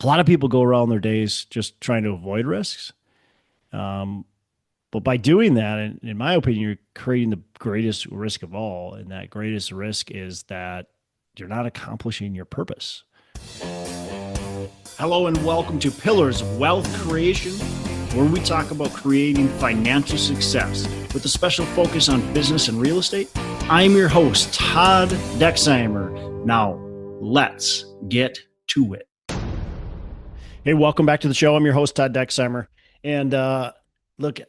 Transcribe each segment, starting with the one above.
A lot of people go around their days just trying to avoid risks. Um, but by doing that, in my opinion, you're creating the greatest risk of all. And that greatest risk is that you're not accomplishing your purpose. Hello, and welcome to Pillars of Wealth Creation, where we talk about creating financial success with a special focus on business and real estate. I'm your host, Todd Dexheimer. Now, let's get to it. Hey, welcome back to the show. I'm your host, Todd Dexheimer. And look,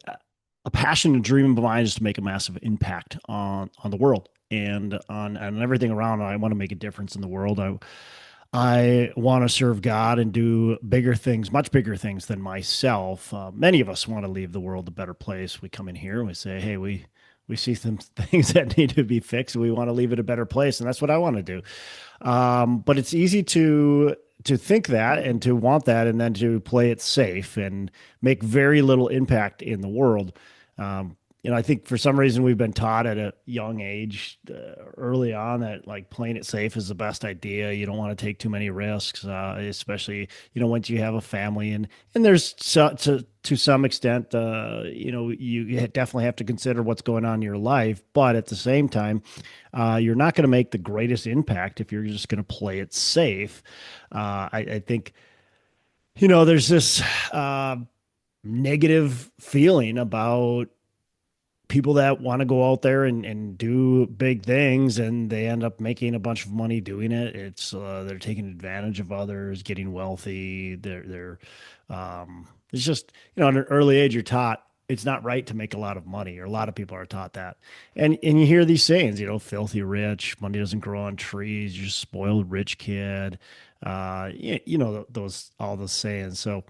a passion and dream of mine is to make a massive impact on the world and on everything around. I want to make a difference in the world. I want to serve God and do bigger things, much bigger things than myself. Many of us want to leave the world a better place. We come in here and we say, hey, we see some things that need to be fixed. We want to leave it a better place. And that's what I want to do. But it's easy to think that and to want that and then to play it safe and make very little impact in the world. I think for some reason we've been taught at a young age, early on, that like playing it safe is the best idea. You don't want to take too many risks, especially once you have a family, and there's to some extent, you definitely have to consider what's going on in your life, but at the same time, you're not going to make the greatest impact if you're just going to play it safe. I think there's this negative feeling about people that want to go out there and do big things, and they end up making a bunch of money doing it. They're taking advantage of others, getting wealthy. It's just, at an early age, you're taught it's not right to make a lot of money, or a lot of people are taught that. And you hear these sayings, filthy rich, money doesn't grow on trees, you're a spoiled rich kid. Those, all those sayings. So,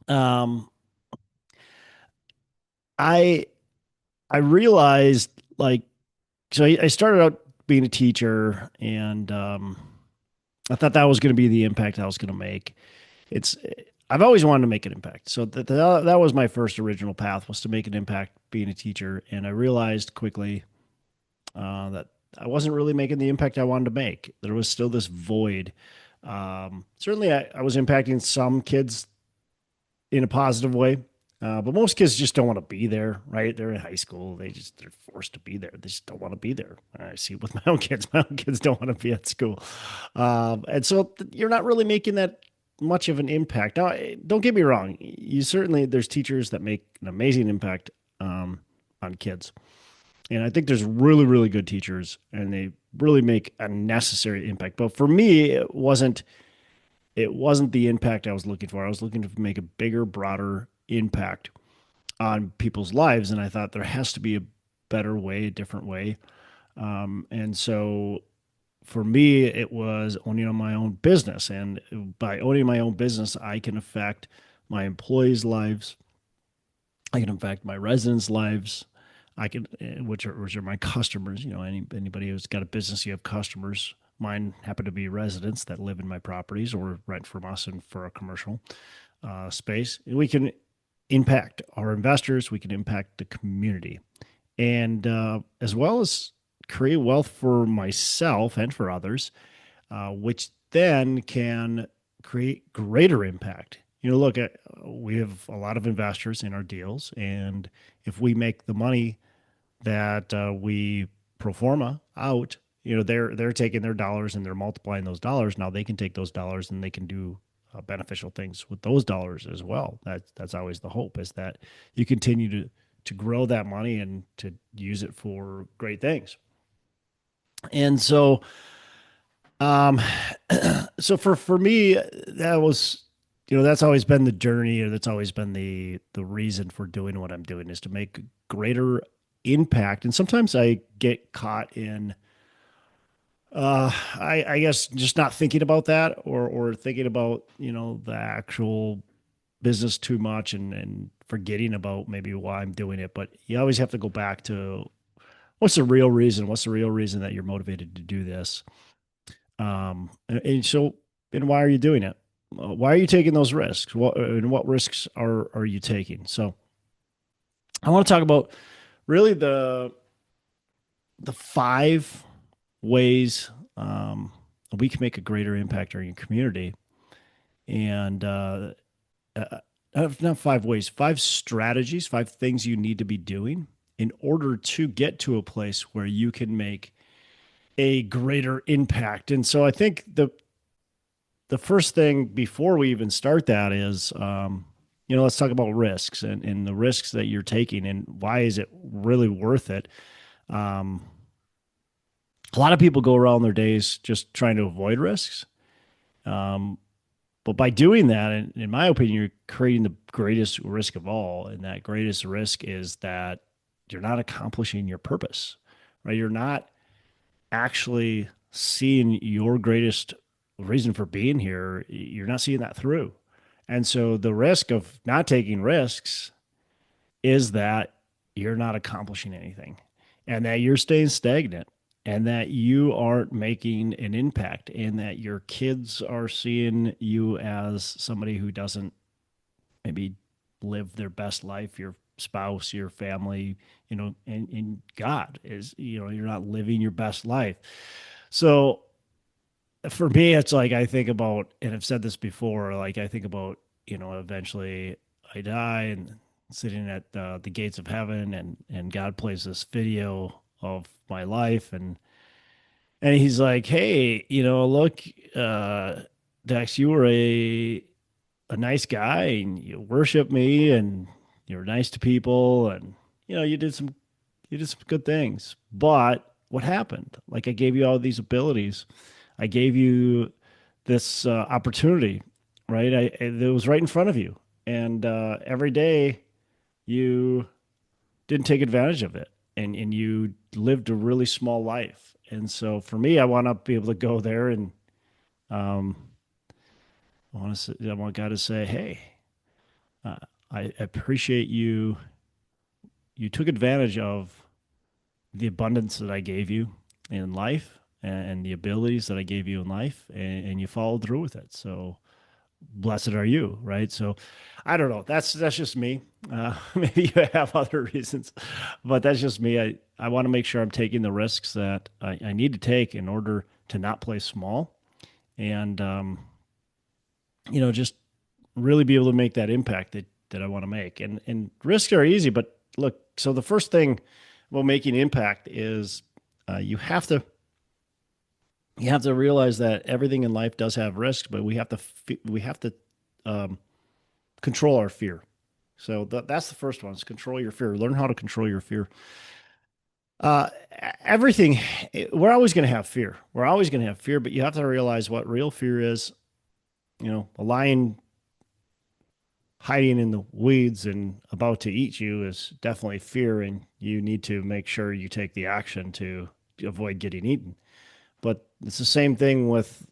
um, I, I realized, like, so I started out being a teacher, and I thought that was going to be the impact I was going to make. It's I've always wanted to make an impact, so that was my first original path, was to make an impact being a teacher, and I realized quickly that I wasn't really making the impact I wanted to make. There was still this void. Certainly, I was impacting some kids in a positive way. But most kids just don't want to be there, right? They're in high school. They're forced to be there. They just don't want to be there. I see it with my own kids. My own kids don't want to be at school. And so you're not really making that much of an impact. Now, don't get me wrong. There's teachers that make an amazing impact on kids. And I think there's really, really good teachers, and they really make a necessary impact. But for me, it wasn't the impact I was looking for. I was looking to make a bigger, broader impact on people's lives. And I thought there has to be a better way, a different way. And so for me, it was owning my own business. And by owning my own business, I can affect my employees' lives. I can affect my residents' lives. Which are my customers. Anybody who's got a business, you have customers. Mine happen to be residents that live in my properties or rent from us and for a commercial space. And we can impact our investors. We can impact the community, and as well as create wealth for myself and for others, which then can create greater impact. Look at we have a lot of investors in our deals, and if we make the money that we pro forma out, they're taking their dollars and they're multiplying those dollars. Now they can take those dollars and they can do beneficial things with those dollars as well. That's always the hope, is that you continue to grow that money and to use it for great things. And so, um, so for me, that was, that's always been the journey, or that's always been the reason for doing what I'm doing, is to make greater impact. And sometimes I get caught in, I guess, just not thinking about that, or thinking about, the actual business too much, and forgetting about maybe why I'm doing it. But you always have to go back to what's the real reason? What's the real reason that you're motivated to do this? And why are you doing it? Why are you taking those risks? What risks are you taking? So I want to talk about really the five ways we can make a greater impact on your community. and uh, not 5 ways, 5 strategies, 5 things you need to be doing in order to get to a place where you can make a greater impact. And so I think the first thing before we even start that is, let's talk about risks and the risks that you're taking and why is it really worth it. Um, a lot of people go around their days just trying to avoid risks. Um, but by doing that, in my opinion, you're creating the greatest risk of all. And that greatest risk is that you're not accomplishing your purpose, right? You're not actually seeing your greatest reason for being here. You're not seeing that through. And so the risk of not taking risks is that you're not accomplishing anything and that you're staying stagnant and that you aren't making an impact and that your kids are seeing you as somebody who doesn't maybe live their best life, your spouse, your family, and God is, you're not living your best life. So for me, it's like I think about, and I've said this before, like I think about, eventually I die and sitting at the gates of heaven, and God plays this video of my life, and He's like, hey, look, Dex, you were a nice guy, and you worship me, and you're nice to people, and you did some good things. But what happened? Like I gave you all these abilities. I gave you this opportunity, right? It was right in front of you, and every day you didn't take advantage of it, and you lived a really small life. And so for me, I want to be able to go there and um, I want God to say, "Hey, uh, I appreciate you. You took advantage of the abundance that I gave you in life and the abilities that I gave you in life, and you followed through with it. So blessed are you, right? So I don't know. That's just me. Maybe you have other reasons, but that's just me. I want to make sure I'm taking the risks that I need to take in order to not play small and just really be able to make that impact that I want to make. And risks are easy, but look, so the first thing about making impact is you have to realize that everything in life does have risks, but we have to um, control our fear. So that's the first one: is control your fear. Learn how to control your fear. Uh, Everything, we're always going to have fear. We're always going to have fear, but you have to realize what real fear is. A lion hiding in the weeds and about to eat you is definitely fear, and you need to make sure you take the action to avoid getting eaten. But it's the same thing with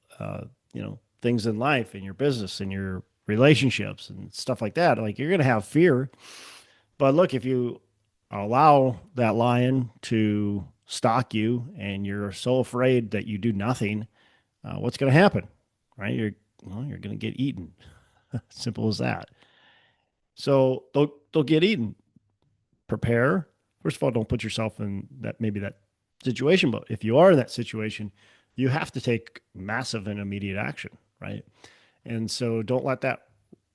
things in life, in your business, in your relationships, and stuff like that. Like you're going to have fear, but look, if you allow that lion to stalk you, and you're so afraid that you do nothing, what's going to happen? Right? You're going to get eaten. Simple as that. So they'll get eaten. Prepare. First of all, don't put yourself in that situation. But if you are in that situation, you have to take massive and immediate action, right? And so don't let that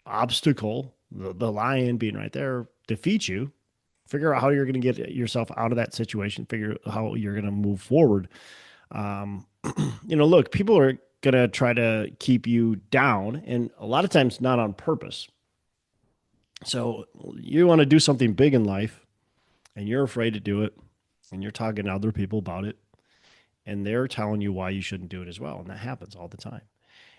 obstacle, the lion being right there, defeat you. Figure out how you're going to get yourself out of that situation. Figure out how you're going to move forward. Um, look, people are going to try to keep you down, and a lot of times not on purpose. So you want to do something big in life, and you're afraid to do it, and you're talking to other people about it, and they're telling you why you shouldn't do it as well, and that happens all the time.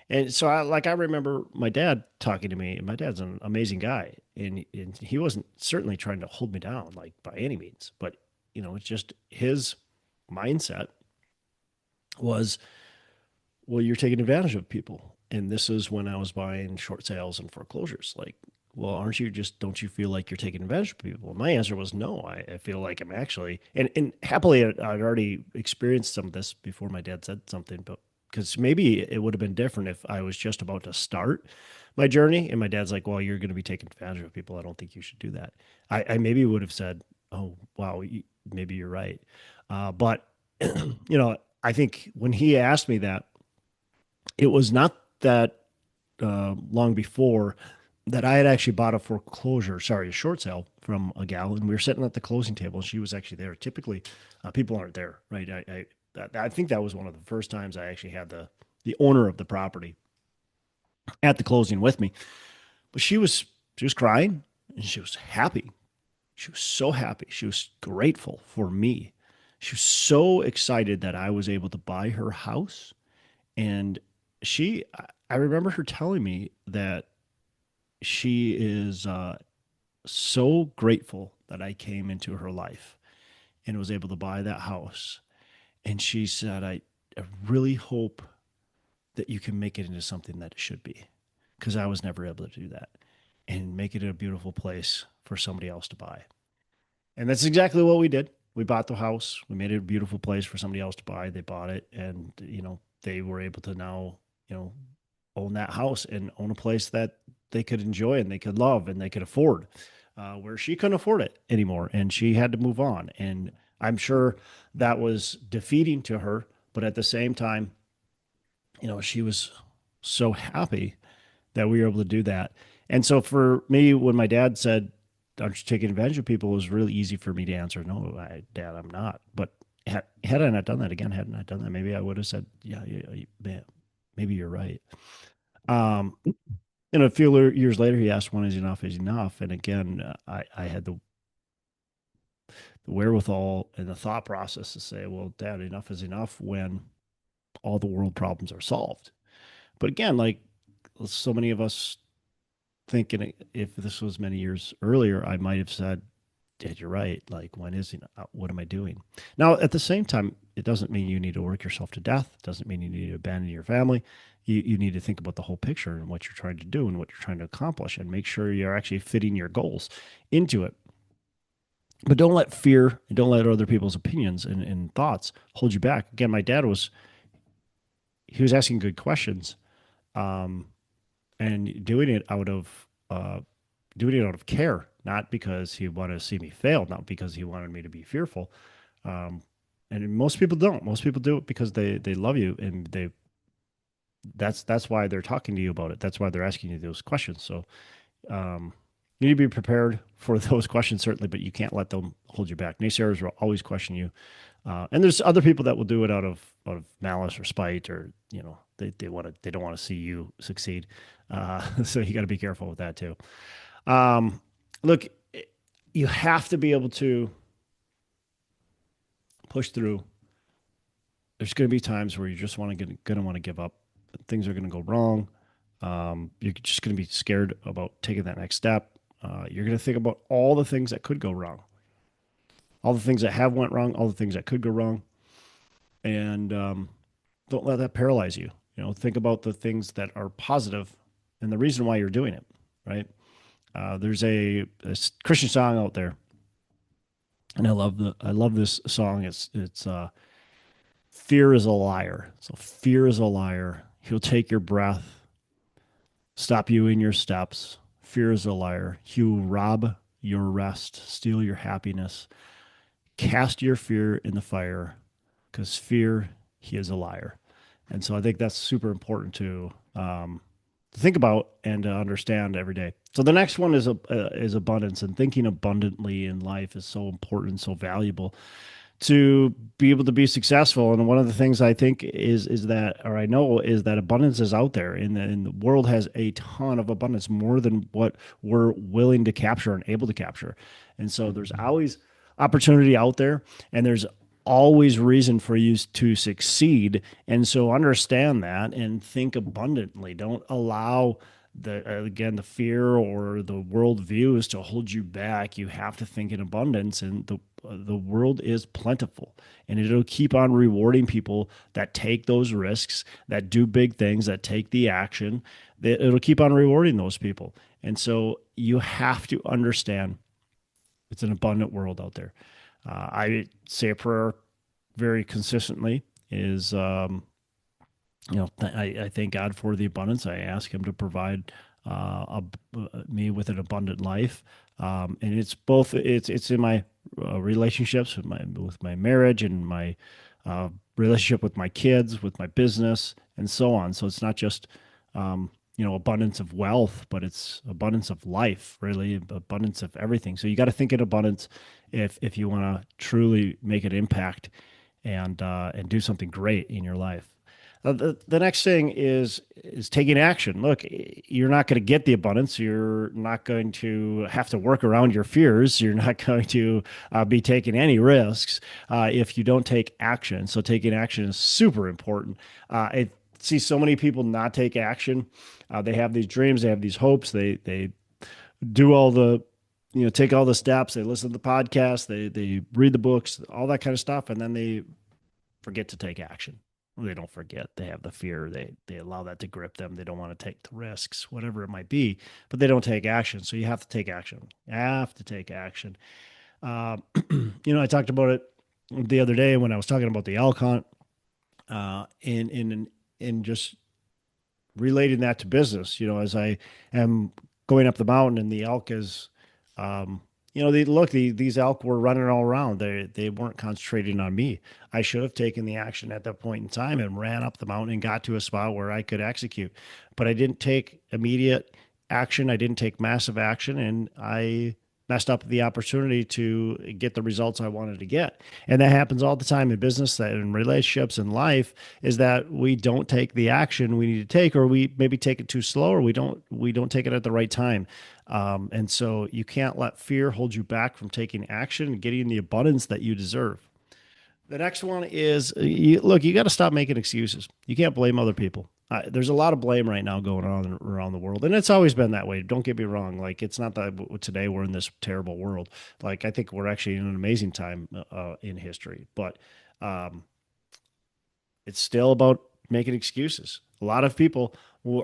And so I remember my dad talking to me, and my dad's an amazing guy, and he wasn't certainly trying to hold me down like by any means, but it's just his mindset was, well, you're taking advantage of people. And this is when I was buying short sales and foreclosures. Like, well, don't you feel like you're taking advantage of people? And my answer was no. I feel like I'm actually, and happily, I'd already experienced some of this before my dad said something, but because maybe it would have been different if I was just about to start my journey. And my dad's like, well, you're going to be taking advantage of people. I don't think you should do that. I maybe would have said, oh, wow, maybe you're right. But, I think when he asked me that, it was not that. long before that I had actually bought a short sale from a gal, and we were sitting at the closing table, and she was actually there. Typically, people aren't there, right? I think that was one of the first times I actually had the owner of the property at the closing with me. But she was crying and she was happy. She was so happy. She was grateful for me. She was so excited that I was able to buy her house. And I remember her telling me that she is so grateful that I came into her life and was able to buy that house. And she said, I really hope that you can make it into something that it should be, because I was never able to do that and make it a beautiful place for somebody else to buy. And that's exactly what we did. We bought the house. We made it a beautiful place for somebody else to buy. They bought it, and they were able to now, own that house and own a place that they could enjoy and they could love and they could afford, where she couldn't afford it anymore, and she had to move on. And I'm sure that was defeating to her, but at the same time, she was so happy that we were able to do that. And so for me, when my dad said, "Aren't you taking advantage of people?" it was really easy for me to answer, "No, Dad, I'm not." But had I not done that again, hadn't I done that, maybe I would have said, "Yeah, yeah, maybe you're right." Um, a few years later, he asked, "When is enough is enough?" And again, I had the wherewithal and the thought process to say, "Well, Dad, enough is enough when all the world problems are solved." But again, like so many of us thinking, if this was many years earlier, I might have said, "Dad, you're right. Like, when is, what am I doing?" Now, at the same time, it doesn't mean you need to work yourself to death. It doesn't mean you need to abandon your family. You need to think about the whole picture and what you're trying to do and what you're trying to accomplish, and make sure you're actually fitting your goals into it. But don't let fear and don't let other people's opinions and thoughts hold you back. Again, my dad he was asking good questions, um, and doing it out of care, not because he wanted to see me fail, not because he wanted me to be fearful. Um, and most people don't. Most people do it because they love you, and that's why they're talking to you about it. That's why they're asking you those questions. So um, you need to be prepared for those questions, certainly, but you can't let them hold you back. Naysayers will always question you, and there's other people that will do it out of malice or spite, or they don't want to see you succeed. So you got to be careful with that too. Um, Look, you have to be able to push through. There's going to be times where you just going to want to give up. Things are going to go wrong. You're just going to be scared about taking that next step. You're going to think about all the things that could go wrong, all the things that have went wrong, all the things that could go wrong, and don't let that paralyze you. Think about the things that are positive and the reason why you're doing it. Right? There's a Christian song out there, and I love this song. It's fear is a liar. So fear is a liar. He'll take your breath, stop you in your steps. Fear is a liar. He will rob your rest, steal your happiness. Cast your fear in the fire, because fear, he is a liar. And so I think that's super important to think about and to understand every day. So the next one is abundance, and thinking abundantly in life is so important, so valuable to be able to be successful. And one of the things I think is that, or I know, is that abundance is out there, and the world has a ton of abundance, more than what we're willing to capture and able to capture. And so there's always opportunity out there, and there's always reason for you to succeed. And so understand that and think abundantly. Don't allow the fear or the world views to hold you back. You have to think in abundance, and the world is plentiful, and it'll keep on rewarding people that take those risks, that do big things, that take the action. It'll keep on rewarding those people. And so you have to understand it's an abundant world out there. I say a prayer very consistently is, I thank God for the abundance. I ask Him to provide me with an abundant life, and it's both. It's in my relationships with my marriage and my relationship with my kids, with my business, and so on. So it's not just abundance of wealth, but it's abundance of life, really, abundance of everything. So you got to think in abundance if you want to truly make an impact and do something great in your life. The next thing is taking action. Look, you're not going to get the abundance. You're not going to have to work around your fears. You're not going to be taking any risks if you don't take action. So taking action is super important. I see so many people not take action. They have these dreams, they have these hopes, they do all the take all the steps, they listen to the podcast, they read the books, all that kind of stuff, and then they forget to take action. Well, they don't forget. They have the fear. They allow that to grip them. They don't want to take the risks, whatever it might be, but they don't take action. So you have to take action. You have to take action. Uh, I talked about it the other day when I was talking about the elk hunt, in just relating that to business. As I am going up the mountain and the elk is, these elk were running all around. They weren't concentrating on me. I should have taken the action at that point in time and ran up the mountain and got to a spot where I could execute. But I didn't take immediate action. I didn't take massive action, and I messed up the opportunity to get the results I wanted to get. And that happens all the time in business, that in relationships and life, is that we don't take the action we need to take, or we maybe take it too slow, or we don't take it at the right time. And so you can't let fear hold you back from taking action and getting the abundance that you deserve. The next one is look, you got to stop making excuses. You can't blame other people. There's a lot of blame right now going on around the world, and it's always been that way. Don't get me wrong. Like, it's not that today we're in this terrible world. Like, I think we're actually in an amazing time in history, but um, it's still about making excuses. A lot of people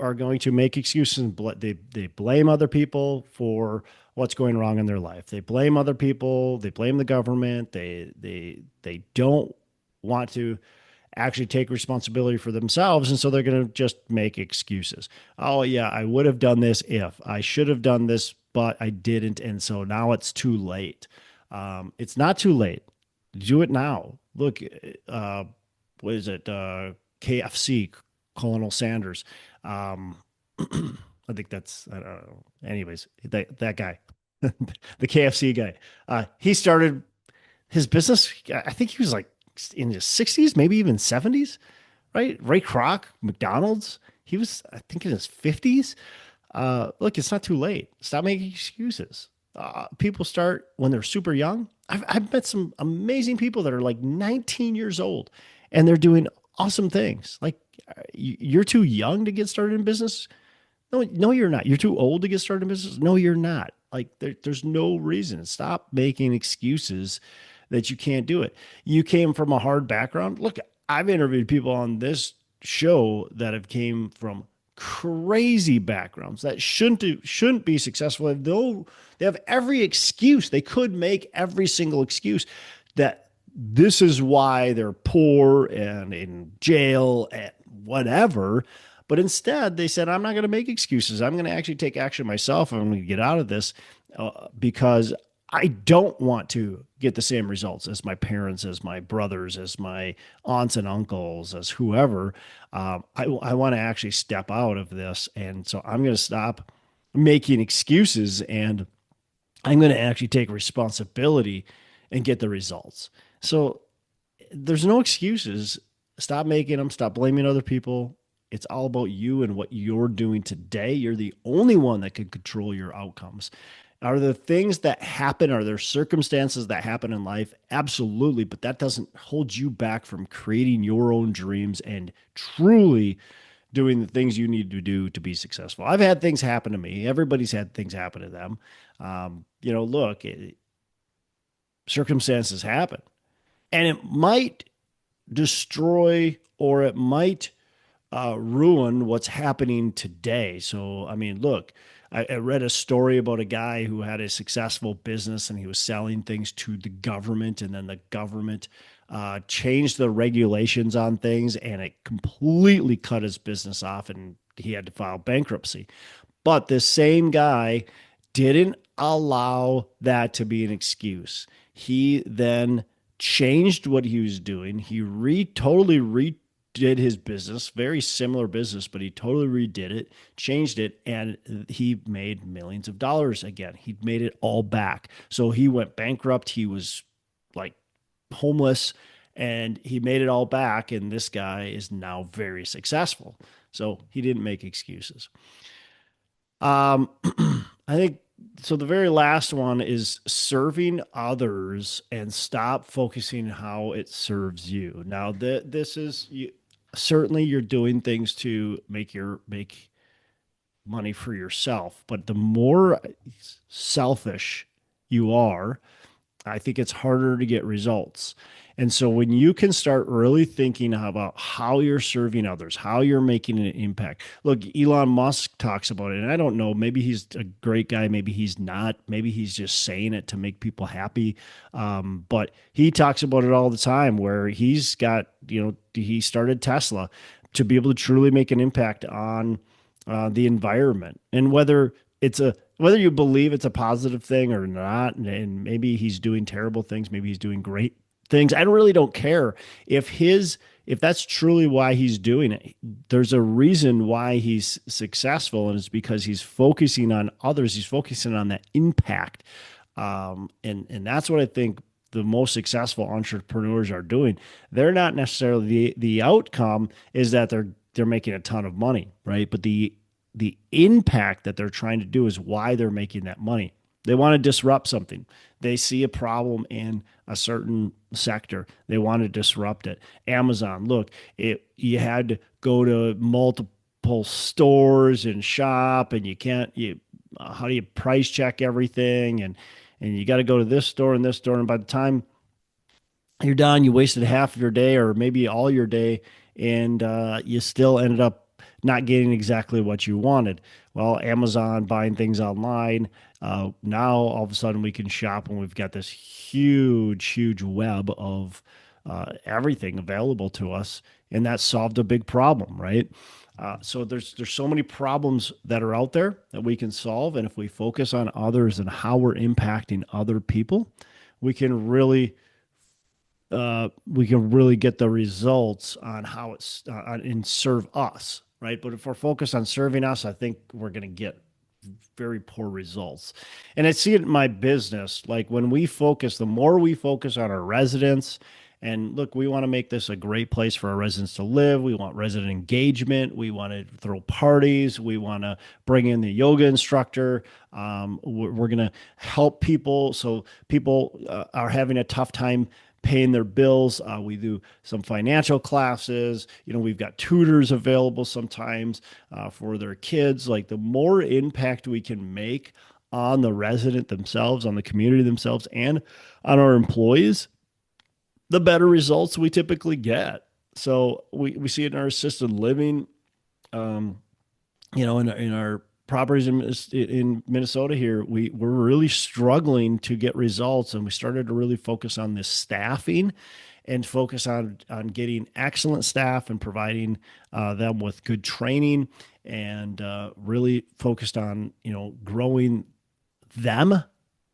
are going to make excuses and they blame other people for what's going wrong in their life. They blame other people. They blame the government. They don't want to actually take responsibility for themselves, and so they're going to just make excuses. Oh yeah, I would have done this if I should have done this, but I didn't, and so now it's too late. It's not too late. Do it now. Look, what is it? KFC, Colonel Sanders. Um, I think that's, I don't know. Anyways, that guy, the KFC guy, he started his business. I think he was like in his 60s, maybe even 70s, right? Ray Kroc, McDonald's. He was, I think, in his 50s. Look, it's not too late. Stop making excuses. People start when they're super young. I've met some amazing people that are like 19 years old and they're doing awesome things. Like, you're too young to get started in business. No, no, you're not. You're too old to get started in business. No, you're not. Like, there's no reason. Stop making excuses that you can't do it. You came from a hard background. Look, I've interviewed people on this show that have came from crazy backgrounds that shouldn't be successful. Though they have every excuse, they could make every single excuse that this is why they're poor and in jail and whatever. But instead, they said, I'm not going to make excuses. I'm going to actually take action myself. I'm going to get out of this because I don't want to get the same results as my parents, as my brothers, as my aunts and uncles, as whoever. I want to actually step out of this. And so I'm going to stop making excuses and I'm going to actually take responsibility and get the results. So there's no excuses. Stop making them. Stop blaming other people. It's all about you and what you're doing today. You're the only one that can control your outcomes. Are there things that happen? Are there circumstances that happen in life? Absolutely. But that doesn't hold you back from creating your own dreams and truly doing the things you need to do to be successful. I've had things happen to me. Everybody's had things happen to them. Look, circumstances happen and it might destroy or it might ruin what's happening today. So, I mean, look, I read a story about a guy who had a successful business and he was selling things to the government, and then the government changed the regulations on things and it completely cut his business off and he had to file bankruptcy. But this same guy didn't allow that to be an excuse. He then changed what he was doing. He totally did his business, very similar business, but he totally redid it, changed it, and he made millions of dollars again. He made it all back. So he went bankrupt. He was like homeless, and he made it all back. And this guy is now very successful. So he didn't make excuses. I think so. The very last one is serving others and stop focusing how it serves you. Now, this is certainly you're doing things to make money for yourself, but the more selfish you are, I think it's harder to get results. And so when you can start really thinking about how you're serving others, how you're making an impact. Look, Elon Musk talks about it, and I don't know, maybe he's a great guy, maybe he's not, maybe he's just saying it to make people happy. But he talks about it all the time where he's got, he started Tesla to be able to truly make an impact on the environment. And whether you believe it's a positive thing or not, and maybe he's doing terrible things, maybe he's doing great things. I really don't care if that's truly why he's doing it. There's a reason why he's successful, and it's because he's focusing on others. He's focusing on that impact, and that's what I think the most successful entrepreneurs are doing. They're not necessarily the outcome is that they're making a ton of money, right? But the impact that they're trying to do is why they're making that money. They want to disrupt something. They see a problem in a certain sector. They want to disrupt it. Amazon, look, you had to go to multiple stores and shop, and how do you price check everything? And you got to go to this store and this store. And by the time you're done, you wasted half of your day or maybe all your day, and you still ended up not getting exactly what you wanted. Well, Amazon buying things online. Now all of a sudden we can shop, and we've got this huge web of everything available to us, and that solved a big problem, right? So there's so many problems that are out there that we can solve, and if we focus on others and how we're impacting other people, we can really get the results on how it's and serve us, right? But if we're focused on serving us, I think we're going to get very poor results. And I see it in my business. Like when the more we focus on our residents, and look, we want to make this a great place for our residents to live. We want resident engagement. We want to throw parties. We want to bring in the yoga instructor. We're going to help people. So people are having a tough time paying their bills. We do some financial classes. We've got tutors available sometimes for their kids. Like the more impact we can make on the resident themselves, on the community themselves, and on our employees, the better results we typically get. So we see it in our assisted living, in our properties in Minnesota here, we're really struggling to get results, and we started to really focus on this staffing and focus on getting excellent staff and providing them with good training, and really focused on growing them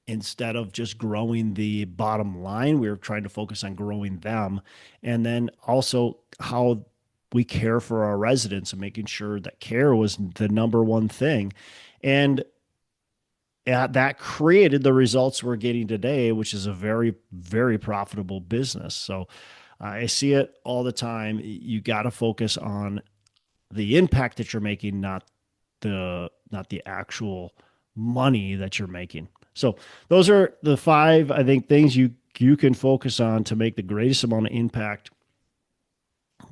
instead of just growing the bottom line. We were trying to focus on growing them, and then also how we care for our residents and making sure that care was the number one thing. And that created the results we're getting today, which is a very, very profitable business. So I see it all the time. You got to focus on the impact that you're making, not the actual money that you're making. So those are the 5, I think, things you can focus on to make the greatest amount of impact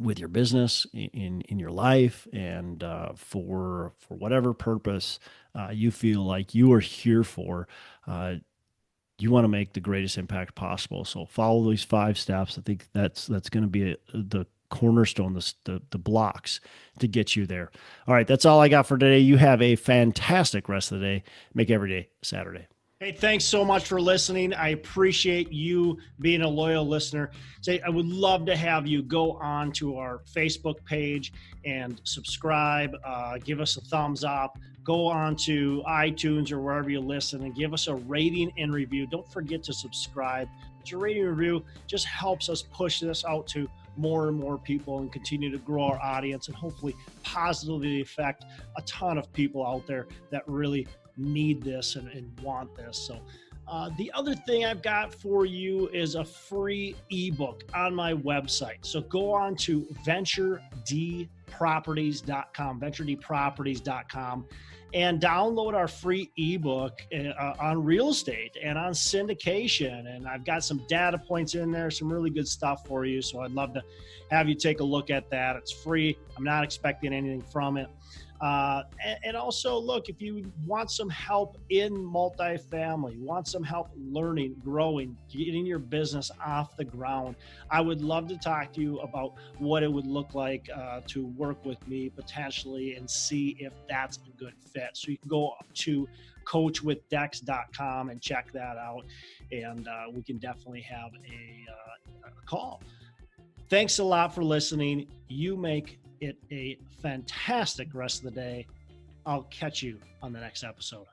with your business, in your life, and for whatever purpose you feel like you are here for. You want to make the greatest impact possible. So follow these 5 steps. I think that's going to be the cornerstone, the blocks to get you there. All right, that's all I got for today. You have a fantastic rest of the day. Make every day Saturday. Hey, thanks so much for listening. I appreciate you being a loyal listener. I would love to have you go on to our Facebook page and subscribe, give us a thumbs up, go on to iTunes or wherever you listen and give us a rating and review. Don't forget to subscribe. Your rating and review just helps us push this out to more and more people and continue to grow our audience and hopefully positively affect a ton of people out there that really need this and want this. So the other thing I've got for you is a free ebook on my website. So go on to venturedproperties.com, venturedproperties.com, and download our free ebook on real estate and on syndication. And I've got some data points in there, some really good stuff for you. So I'd love to have you take a look at that. It's free. I'm not expecting anything from it. And also, look, if you want some help in multifamily, want some help learning, growing, getting your business off the ground, I would love to talk to you about what it would look like to work with me potentially and see if that's a good fit. So you can go to coachwithdex.com and check that out, and we can definitely have a call. Thanks a lot for listening. You make it a fantastic rest of the day. I'll catch you on the next episode.